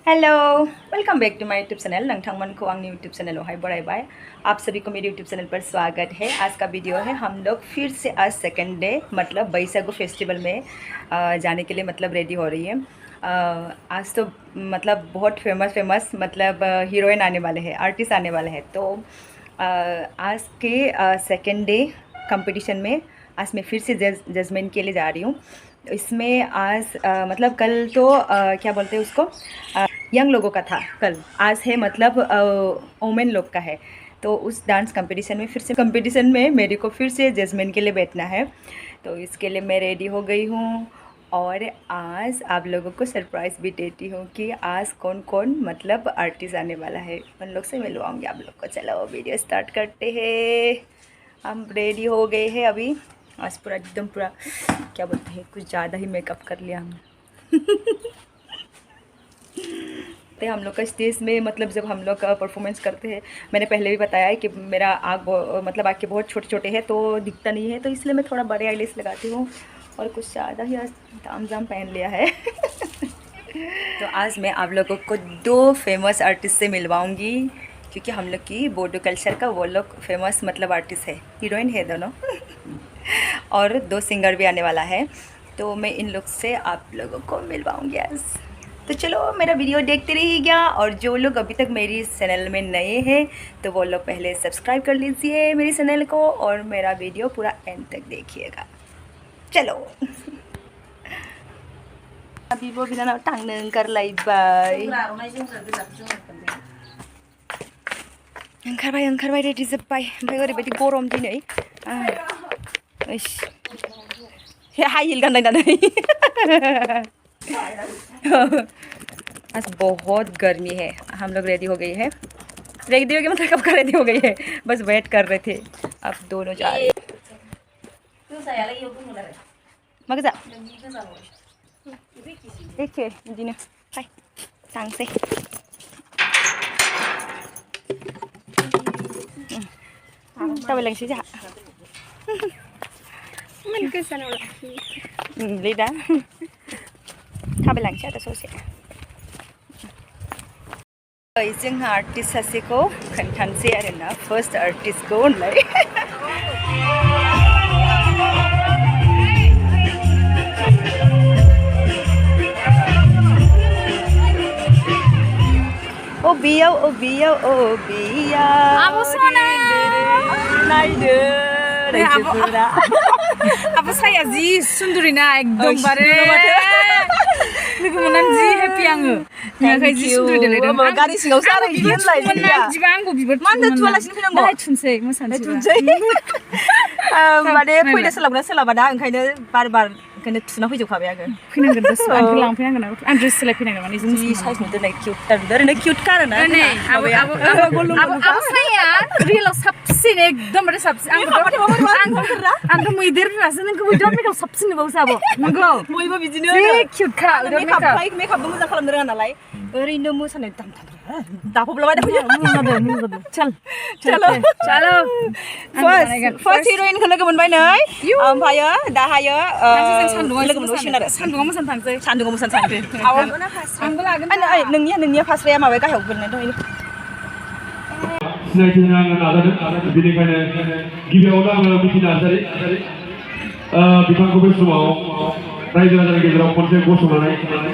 Hello, welcome back to माय YouTube channel. नोंथांमोनखौ आंनि YouTube चैनलावहाय बरायबाय। आप सभी को मेरे यूट्यूब चैनल पर स्वागत है। आज का वीडियो है, हम लोग फिर से आज सेकंड डे मतलब बैसागु फेस्टिवल में जाने के लिए मतलब रेडी हो रही है। आज तो मतलब बहुत फेमस मतलब हीरोइन आने वाले हैं, आर्टिस्ट आने वाले हैं। तो आज के सेकंड डे कंपटीशन में आज मैं फिर से जजमेंट के लिए जा रही हूँ। इसमें आज मतलब कल तो क्या बोलते हैं उसको, यंग लोगों का था कल। आज है मतलब वोमेन लोग का है। तो उस डांस कंपटीशन में फिर से कंपटीशन में मेरे को फिर से जजमेंट के लिए बैठना है। तो इसके लिए मैं रेडी हो गई हूँ और आज आप लोगों को सरप्राइज़ भी देती हूँ कि आज कौन कौन मतलब आर्टिस्ट आने वाला है, उन लोग से मिलवाऊँगी आप लोग को। चलो वीडियो स्टार्ट करते हैं। हम रेडी हो गए हैं अभी। आज पूरा एकदम पूरा क्या बोलते हैं, कुछ ज़्यादा ही मेकअप कर लिया हमने। हम लोग का स्टेज में मतलब जब हम लोग का परफॉर्मेंस करते हैं, मैंने पहले भी बताया है कि मेरा मतलब आँखें बहुत छोटे छोटे हैं तो दिखता नहीं है, तो इसलिए मैं थोड़ा बड़े आईलेस लगाती हूँ और कुछ ज़्यादा ही तामझाम पहन लिया है। तो आज मैं आप लोगों को दो फेमस आर्टिस्ट से मिलवाऊंगी, क्योंकि हम लोग की बोडो कल्चर का वो लोग फेमस मतलब आर्टिस्ट है, हीरोइन है दोनों। और दो सिंगर भी आने वाला है, तो मैं इन लोग से आप लोगों को मिलवाऊंगी आज। तो चलो मेरा वीडियो देखते रहिएगा, और जो लोग अभी तक मेरी चैनल में नए हैं तो वो लोग पहले सब्सक्राइब कर लीजिए मेरी चैनल को, और मेरा वीडियो पूरा एंड तक देखिएगा। चलो अभी वो भी ना टांग ओंखारलायबाय ओंखारबाय रेडि जोब्बाय। ओमफ्राय ओरैबायदि गरम दिनै। हाई हिल गानलायनानै। आज बहुत गर्मी है। हम लोग रेडी हो गई है, रेडी हो गए मतलब कब का रेडी हो गई है, बस वेट कर रहे थे। अब दोनों जा रहे हैं। मगजा एखे बिदिनो फाय थांसै। थाबायलांसै जोंहा। दा थाबायलांसै आरो ससे। जोंहा आर्टिस्ट सासेखौ खोन्थानोसै आरोना, फार्स्ट आर्टिस्टखौ होनलाय। Apa saya ji sundurina ekdom bare लोगो मोननानै जि हेपि आङो। नोंखै जि सुन्दुरि देलायदों। गारि सिङावसो आरो इदि होनलाय बिदिबा आंखौ बिबार मानो थुवालासिनो फैनांगौ? दाहाय थुनसै मोसानोसै। माने फैनो सोलाबना सोलाबा दा, ओंखायनो बार ओंखायनो थुना फैजोबखाबाय आङो। फैनांगोन दस आंखौ लांफैनांगोन आं ड्रेस सोलाय फैनांगोन माने जों जि साइज नुदों नै किउट नुदों, ओरैनो किउट का आरोना। नै आबो साया रियेलाव साबसिन एकदमबारे साबसिन। आंथ' मैदेर होनासो नोंखौ बिदियाव मेकआप साबसिन नुबावोसो आब'। नंगौ बयबो बिदिनो जि किउट का मेकआपबो मोजां खालामनो रोङा नालाय, ओरैनो मोसानाय दाफबलाबाय चलो फार्स्ट हिर'इनखौ लोगो मोनबाय नै, ओमफ्रायो दाहायो लोगो मोनबावसिगोन आरो। सान्दुङाव मोसानो थांसै। सान्दुङाव मोसानो थांसै। आंबो लागोन। नोंनिया फास्राया माबाया गाहायाव गोलैना दं। सिनायथि होनो आङो नाजादों, बेनिखायनो गिबियावनो आङो मिथि नार्जारि बिथांखौ बे समाव रायजो राजानि गेजेराव खनसे गसंनानै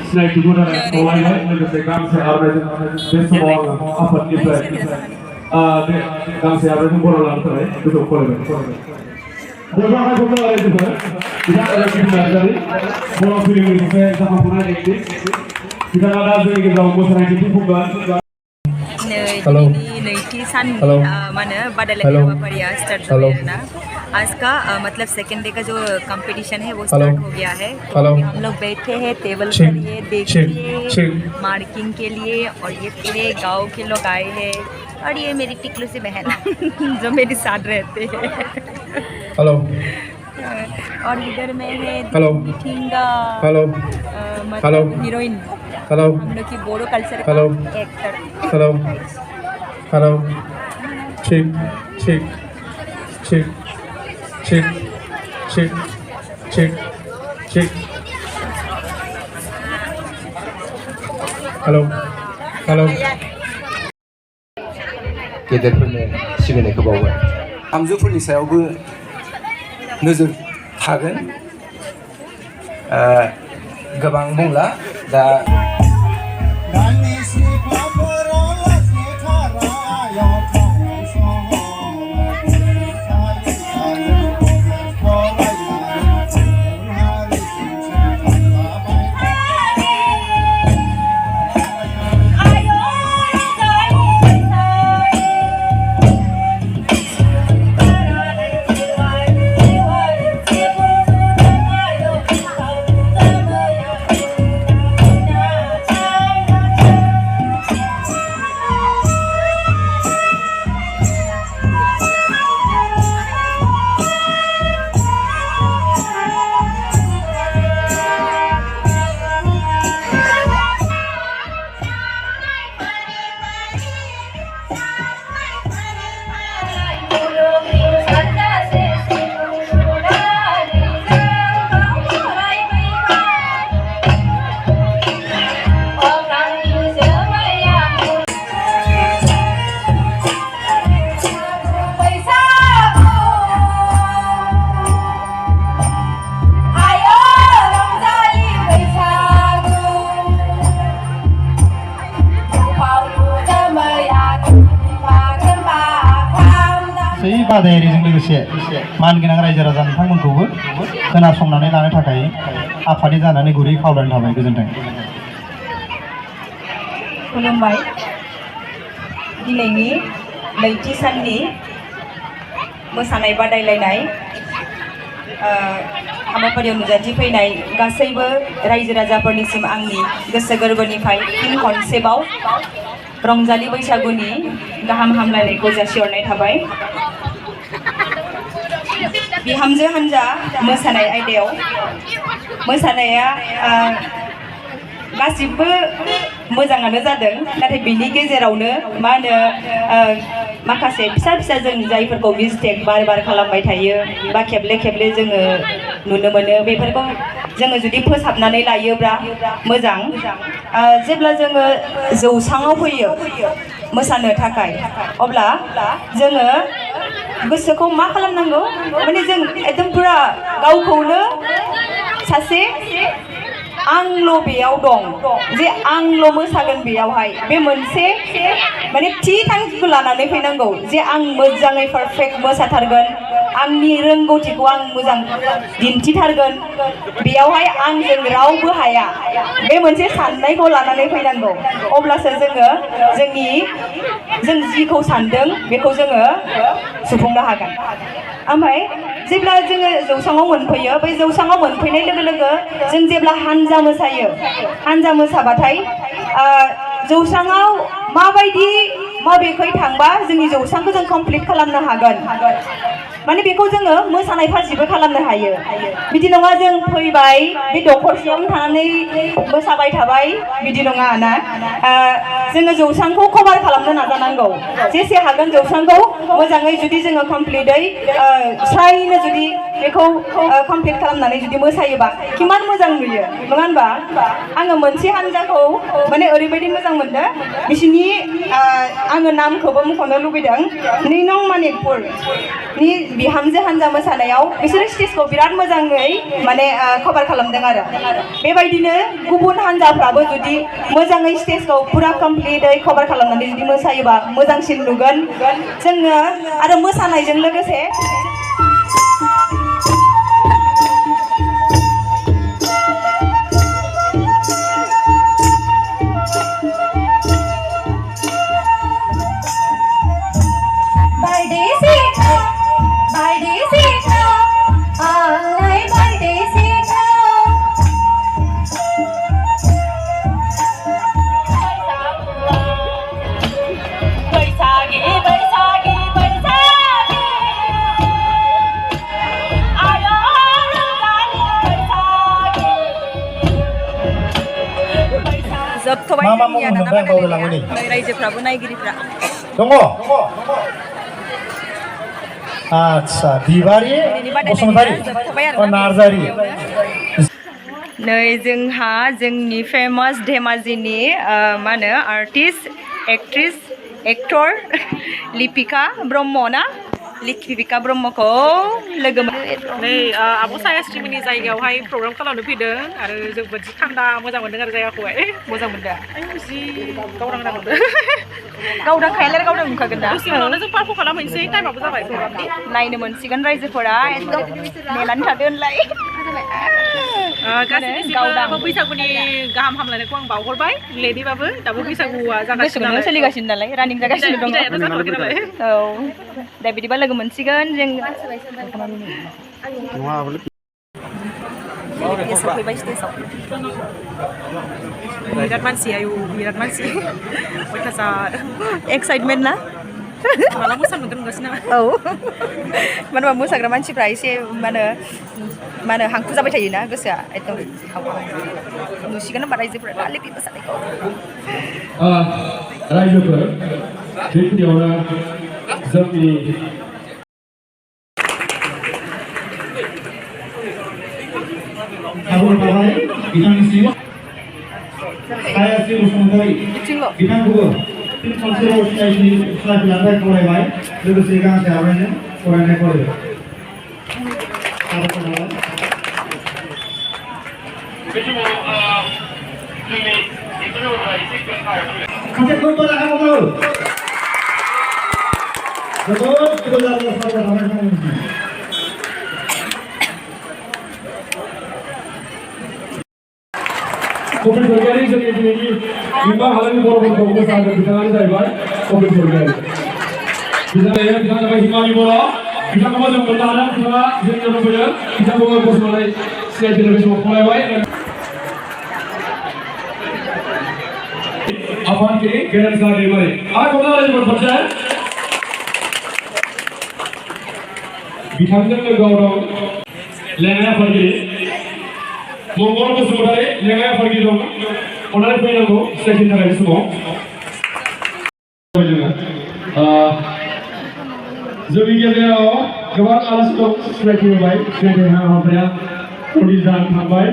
सिनायथिखौ खावलायबाय। लोगोसे गांसे आर'नाइजों बे समाव आङो आफादनिफ्राय बे गांसे आर'नाइजों बर' लानो थाखाय गोजौ फरायबाय। बयबो आखाइखौ रायजोफोर बिथां मिथि नार्जारि बर' फिल्मनि सासे जाखांफुनाय एक्ट्रिस, बिथाङा दा जोंनि गेजेराव मोसानाय दिन्थिफुंगोन। नैथि साननि माने बादायलायनाय हाबाफारिया स्टार्ट जाबाय आरोना। आज का मतलब सेकेंड डे का जो कंपटीशन है वो स्टार्ट हो गया है। हम लोग बैठे हैं टेबल पर, ये देखिए मार्किंग के लिए, और ये पूरे गांव के लोग आए हैं, और ये मेरी टिकलू सी बहन जो मेरे साथ रहते हैं। और इधर में है ठिंगा मतलब हीरोइन, हम लोग की बोडो कल्चर का एक्टर। Hello. हेल' गेदेरफोरनो सिबिनायखौ बावबाय आमजुफोरनि सायावबो नोजोर थागोन गोबां बुंला दा बादायारिजों लोगोसे मानगोनां रायजो राजा नोंथांमोनखौबो खोनासंनानै लानो थाखाय आफादनि जानानै गुरै खावलायनाय थाबाय गोजोन्थों खुलुमबाय दिनैनि नैथि साननि मोसानाय बादायलायनाय हाबाफारियाव नुजाथिफैनाय गासैबो रायजो राजाफोरनिसिम आंनि गोसो गोरबोनिफ्राय फिन खनसेबाव रंजालि बैसागुनि गाहाम हामलायनायखौ जासिहरनाय थाबाय बिहामजो हान्जा मोसानाय आयदायाव मोसानाया गासिबो मोजाङानो जादों नाथाय बिनि गेजेरावनो मा होनो माखासे फिसा फिसा जों जायफोरखौ मिस्टेक बार बार खालामबाय थायो बा खेबले खेबले जोङो नुनो मोनो बेफोरखौ जोङो जुदि फोसाबनानै लायोब्ला मोजां जेब्ला जोङो जौसाङाव फैयो मोसानो थाखाय अब्ला जोङो गोसोखौ मा खालामनांगौ माने जों एकदम पुरा गावखौनो सासे आंल' बेयाव दं जे आंल' मोसागोन बेयावहाय बे मोनसे माने थि थांखिखौ लानानै फैनांगौ जे आं मोजाङै पारफेक्ट मोसाथारगोन आंनि रोंगौथिखौ आं मोजां दिन्थिथारगोन बेयावहाय आंजों रावबो हाया बे मोनसे साननायखौ लानानै फैनांगौ अब्लासो जोङो जों जिखौ सानदों बेखौ जोङो सुफुंनो हागोन ओमफ्राय जेब्ला जोङो जौसाङाव मोनफैयो बै जौसाङाव मोनफैनाय लोगो लोगो जों जेब्ला हानजा मोसायो हानजा मोसाबाथाय जौसाङाव माबायदि माबेखै थांबा जोंनि जौसांखौ जों कमप्लिट खालामनो हागोन माने बेखौ जोङो मोसानाय फाजिबो खालामनो हायो बिदि नङा जों फैबाय बे दखरसेयावनो थानानै मोसाबाय थाबाय बिदि नङा ना जोङो जौसांखौ कभार खालामनो नाजानांगौ जेसे हागोन जौसांखौ मोजाङै जुदि जोङो कमप्लिटै स्रायनो जुदि बेखौ कमप्लिट खालामनानै जुदि मोसायोबा किमान मोजां नुयो नङा होनबा आङो मोनसे हानजाखौ माने ओरैबायदि मोजां मोनदों बिसिनि आङो नामखौबो मख'नो लुबैदों नैनं मानिकपुरनि बिहामजो हानजा मोसानायाव बिसोरो स्टेजखौ बिराद मोजाङै माने कभार खालामदों आरो बेबायदिनो गुबुन हानजाफ्राबो जुदि मोजाङै स्टेजखौ पुरा कमप्लिटै कभार खालामनानै जुदि मोसायोबा मोजांसिन नुगोन जोङो आरो मोसानायजों लोगोसे जोबथ'बाय रायजोफ्राबो नायगिरिफ्रा दङ आच्छा बिबारि बसुमतारी नार्जारी नै जोंहा जोंनि फेमास धेमाजिनि मा होनो आर्टिस्ट एक्टर लिपिका ब्रह्म ना लिपिका ब्रह्मखौ लोगो नै आब' सायास्रिमोननि जायगायावहाय प्रग्राम खालामनो फैदों आरो जोबोद जि थान्दा मोजां मोनदों आरो जायगाखौहाय मोजां मोनदों जि गावदां मोनदों गावदां खायालाय गावदां नुखागोन दा दसे उनावनो जों पारफर्म खालामहैनोसै टाइमाबो जाबाय प्रग्रामनि नायनो मोनसिगोन रायजोफोरा एकदम नेनानै थादो होनलाय गासिबो बैसागुनि गाहाम हामलायनायखौ आं बावहरबाय लेटैबाबो दाबो बैसागुआ जागासिनो सोलिगासिनो नालाय रानिं जागासिनो दङ औ दा बिदिबा लोगो मोनसिगोन जों सफैबाय स्टेजआव बिराद मानसि आयु बिराद मानसि अयथासार एक्साइटमेन्ट ना माला मोसानो मोनगासिनो औ मानो होनबा मोसाग्रा मानसिफ्रा एसे मा होनो हांखु जाबाय थायोना गोसोआ एकदम नुसिगोन होनबा रायजोफोरा दालिपि मोसानायखौ रायजोफोर बेखिनियावनो जोंनि आगरबाहाय बिथांनिसिम सायास्रि बसुमतारी बिथांखौबो फिन खनसेबाव सिनायथि लानो थाखाय खावलायबाय लोगोसे गांसे आर'नाइजों फरायनाय फरायो खनसे खुलुमबाय राखाबो जोबोद गोजान सावरायनो थानाय कपिल सरगियारि जोंनि दिनैनि बिमा हालामनि बर'फोरखौ मोसानो बिथाङानो जाहैबाय कपिल सरगियारि बिथाङा जाबाय हिमानि बर' बिथांखौबो जों मोननो हादों बिथाङा जोंनियाव फैदों बिथांखौबो गसंनानै सिनायथि होनाय समाव खावलायबाय आफादगिरि गेरेमसा दैमारि आरो खौनो रायजोफोर खनसे बिथांजों लोगोआव दं लेङाइ आफादगिरि मंगल बसुमतारी लेङाइ आफादगिरि दं अननानै फैनांगौ सिनायथिनि थाखाय बे समाव जोंनि गेजेराव गोबां आलासि दं सिनायथि होबाय सिनायथि हाबाफारिया कन्डिल जानानै थांबाय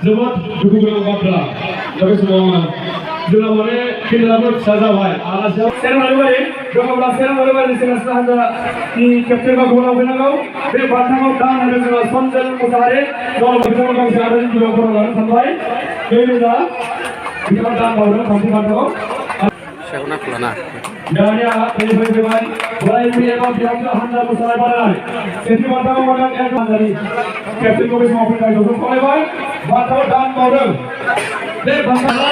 जोबोद दुखु गोनां बाथ्रा दा बे समाव जोंना माने केन्देलाबो फिसा जाबाय आलासिया सेरामारिबारि दङब्ला सेरामारिबारि सेंग्रा सिख्ला हान्जानि केप्टेनखौ गलाव फैनांगौ बे बान्थाखौ दान होनो जोंहा सनजन मुसाहारि बिथाङा गांसे आर'नाइनि बिलाइयाव फट' लानो सानबाय बेबायदिब्ला बिथाङा दान बावदों थामथि बान्थाखौ दानिया बेनिफ्राय फैबाय बोराय बुरै एबा बिहामजो हान्जा मोसानाय बादायनाय सेथि बान्थाखौ मोनदों एक हान्जानि केप्टेनखौ बे समाव फैनाय जों खावलायबाय बान्थाखौ दान बावदों बे बान्थाखौ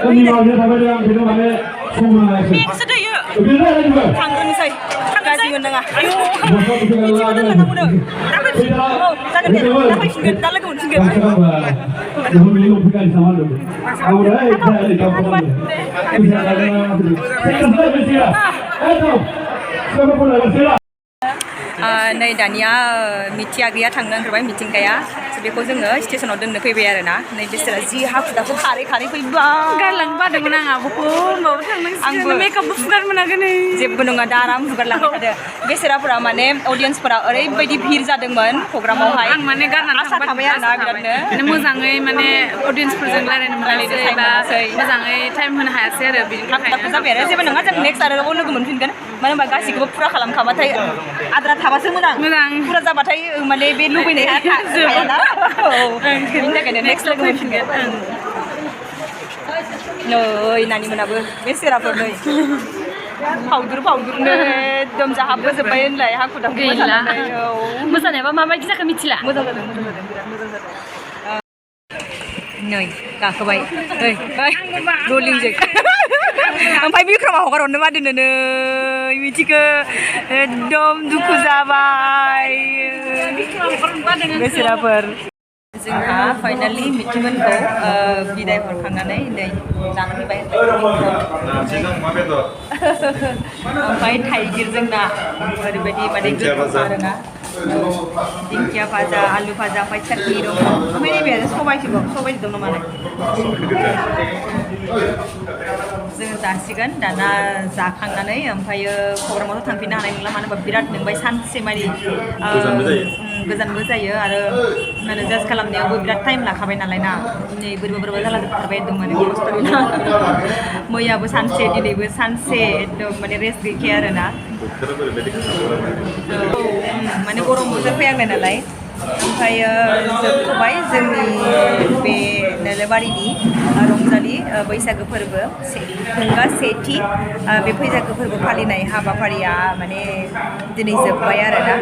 Ini गाज्रि मोननाङा आयौ मिथि मोनलांनांगौनो दा फैफिनगोन औ जागोन दे दा फैफिनगोन दा लोगो मोनफिनगोन नै दानिया मिथिया गैया थांनो ओंखारबाय मिथिंगाया बेखौ जोङो स्टेसनाव दोननो फैबाय आरोना नै बिसोरा जि हाखु दाखु खारै खारै फैबाय गारलांनो बादोंमोन आं आब'खौ होमबाबो थांनांसिगोन मेकआपबो फुगार मोनाखै नै जेबो नङा दा आराम फुगारलांबाय थादो बेसोराफोरा माने अडियन्सफोरा ओरैबायदि भिर जादोंमोन प्रग्रामावहाय आं माने गारनानै आसा थाबाय आरोना बिरादनो माने मोजाङै माने अडियन्सफोरजों रायलायनो मोनासै बा मोजाङै टाइम होनो हायासै आरो बिनि थाखाय जाबाय आरो जेबो नङा जों नेक्स्ट आरो लोगो मोनफिनगोन मानो होनबा गासिखौबो फुरा खालामखाबाथाय आद्रा थाबासो मोजां फुरा जाबाथाय माने बे लुबैनाया थायाना औ बेनि थाखायनो नेक्स्ट लोगो मोनफिनगोन नै नानि मोनाबो बेसेराफोर नै फावदुरनो एकदम जाहाबबोजोब्बाय होनलाय हाखु दाखु मोसानानै औ मोसानायाबा माबायदि जाखो मिथिला मोजां जादों बिराद मोजां जादों नै गाखोबाय नै रलिंजों ओमफ्राय बिक्रमा हगार हरनो बादोंनो नै मिथिखो एकदम दुखु जाबाय बेसेराफोर जोंहा फाइनालि मिथिमोनखौ बिदाय हरखांनानै नै जानो फैबाय ओमफ्राय थाइगिरजों ना ओरैबायदि माने गोथाव आरोना दिंखिया भाजा आलु भाजा ओमफ्राय चाटनि दङ ओमफ्राय नैबे आरो सबाइसो दं नामा जों जासिगोन दाना जाखांनानै ओमफ्रायो प्रग्रामावथ' थांफिननो हानाय नंला मानो होनबा बिराद नोंबाय सानसे मानि गोजानबो जायो आरो माने जाज खालामनायावबो बिराद टाइम लाखाबाय नालाय ना नै बोरैबा जाला जोबथारबाय एकदम माने खस्थ'ना मैयाबो सानसे दिनैबो सानसे एकदम माने रेस्ट गैखाया आरोना माने गरम बोथोर फैहांनाय नालाय ओमफ्रायो जोबथ'बाय जोंनि बे नोलोबारिनि रंजालि बैसागो फोरबो खुंगा सेथि बे बैसागो फोरबो फालिनाय हाबाफारिया माने दिनै जोब्बाय आरोना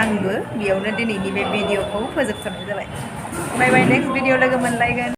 आंबो बेयावनो दिनैनि बे भिडिअखौ फोजोबथ'नाय जाबाय बाय बाय नेक्स्ट भिडिअ लोगो मोनलायगोन